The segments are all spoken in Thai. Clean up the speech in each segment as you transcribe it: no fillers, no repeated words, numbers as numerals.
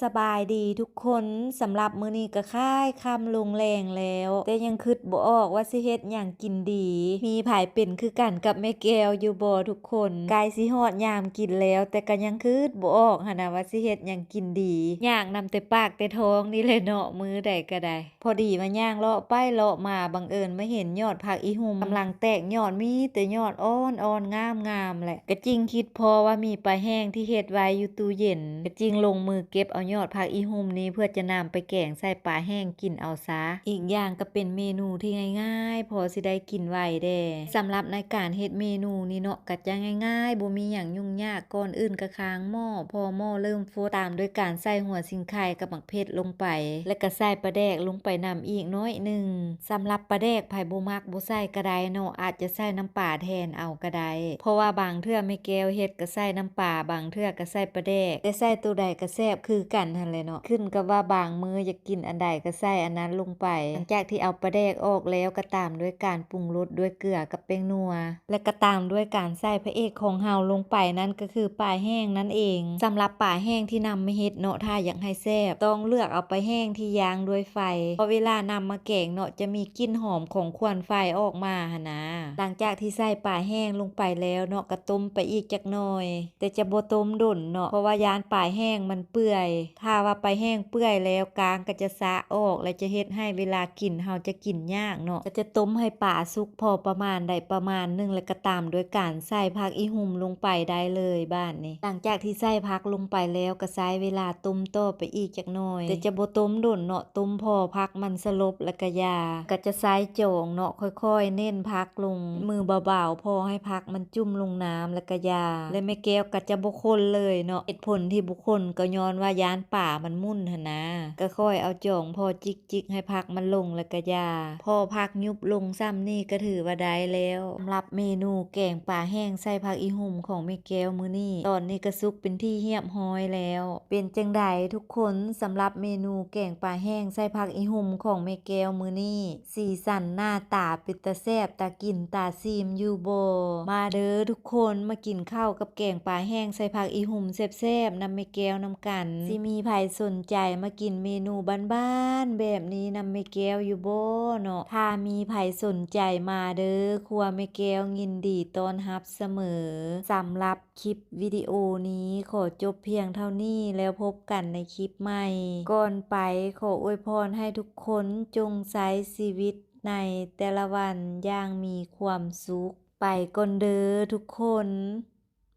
สบายดีทุกคนสำหรับมื้อนี้ก็ค่ายค่ำลงแรงแล้วแต่ยังคิดบ่ออกว่าสิเฮ็ดหยังกินดีมีไผเป็นคือกันกับแม่แก้วอยู่บ่ทุกคนใกล้สิฮอดยามกินแล้วแต่ก็ยังคิดบ่ออกหันน่ะว่าสิเฮ็ดหยังกินดีย่างนำแต่ปากแต่ท้องนี่แหละเนาะมื้อใดก็ได้พอดีมาย่างเลาะไปเลาะมาบังเอิญมาเห็นยอดผักอีหุ่มกำลังแตกยอดมีแต่ยอดอ่อนๆงามๆแหละก็จริงคิดพอว่ามีปลาแห้งที่เฮ็ดไว้อยู่ตู้เย็นก็จริงลงมือเก็บเอายอดผักอีหุ่มนี้เพื่อจะนำไปแกงใส่ปลาแห้งกินเอาซะอีกอย่างก็เป็นเมนูที่ง่ายๆพอสิได้กินไวแด้สำหรับในการเฮ็ดเมนูนี้เนาะก็จะง่ายๆบ่มีหยังยุ่งยากก่อนอื่นก็ค้างหม้อพอหม้อเริ่มฟดตามด้วยการใส่หัวสิงไข่กับบักเผ็ดลงไปแล้วก็ใส่ปลาแดกลงไปนำอีกน้อยหนึ่งสำหรับปลาแดกไผบ่มักบ่ใส่ก็ได้เนาะอาจจะใส่น้ำปลาแทนเอาก็ได้เพราะว่าบางเทื่อแม่แก้วเฮ็ดก็ใส่น้ำปลาบางเทื่อก็ใส่ปลาแดกแต่ใส่ตัวใดก็แซ่บคือกันหั่นแหละเนาะขึ้นกับว่าบางมื้ออยากกินอันใดก็ใส่อันนั้นลงไปหลังจากที่เอาปลาแดกออกแล้วก็ตามด้วยการปรุงรสด้วยเกลือกับแป้งนัวและก็ตามด้วยการใส่พระเอกของเฮาลงไปนั่นก็คือปลาแห้งนั่นเองสำหรับปลาแห้งที่นำมาเฮ็ดเนาะถ้าอยากให้แซ่บต้องเลือกเอาปลาแห้งที่ย่างด้วยไฟเพราะเวลานำมาแกงเนาะจะมีกลิ่นหอมของควันไฟออกมาหั่นนะหลังจากที่ใส่ปลาแห้งลงไปแล้วเนาะก็ต้มไปอีกจักหน่อยแต่จะบ่ต้มดนเนาะเพราะว่ายานปลาแห้งมันเปื่อยถ้าว่าปลาแห้งเปื่อยแล้วกลางก็จะสะออกและจะเฮ็ดให้เวลากินเฮาจะกินยากเนาะก็จะต้มให้ปลาสุกพอประมาณได้ประมาณนึงแล้วก็ตามด้วยการใส่ผักอีหุ่มลงไปได้เลยบ้านนี้หลังจากที่ใส่ผักลงไปแล้วก็ใช้เวลาต้มต่อไปอีกจักหน่อยแต่จะบ่ต้มดนเนาะต้มพอผักมันสลบแล้วก็ยาก็จะใช้โจงเนาะค่อยๆเน้นผักลงมือเบาๆพอให้ผักมันจุ่มลงน้ำแล้วก็ยาและแม่แก้วก็จะบ่คนเลยเนาะเหตุผลที่บ่คนก็ย้อนว่ายานป่ามันมุ่นหั่นนะก็ค่อยเอาโจงพอจิกๆให้ผักมันลงแล้วก็ยาพอผักยุบลงซ้ำนี่ก็ถือว่าได้แล้วสำหรับเมนูแกงปลาแห้งใส่ผักอีหุ่มของแม่แก้วมื้อนี้ตอนนี้ก็สุกเป็นที่เรียบร้อยแล้วเป็นจังใดทุกคนสำหรับเมนูแกงปลาแห้งใส่ผักอีหุ่มของแม่แก้วมื้อนี้สีสันหน้าตาเป็นตาแซ่บตากินตาซีมอยู่บ่มาเด้อทุกคนมากินข้าวกับแกงปลาแห้งใส่ผักอีหุ่มแซ่บๆนำแม่แก้วนำกันสิมีไผสนใจมากินเมนูบ้านๆแบบนี้นำแม่แก้วอยู่บ่เนาะถ้ามีไผสนใจมาเด้อครัวแม่แก้วยินดีต้อนรับเสมอสำหรับคลิปวิดีโอนี้ขอจบเพียงเท่านี้แล้วพบกันในคลิปใหม่ก่อนไปขออวยพรให้ทุกคนจงใช้ชีวิตในแต่ละวันอย่างมีความสุขไปก่อนเด้อทุกคน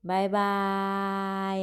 บ๊ายบาย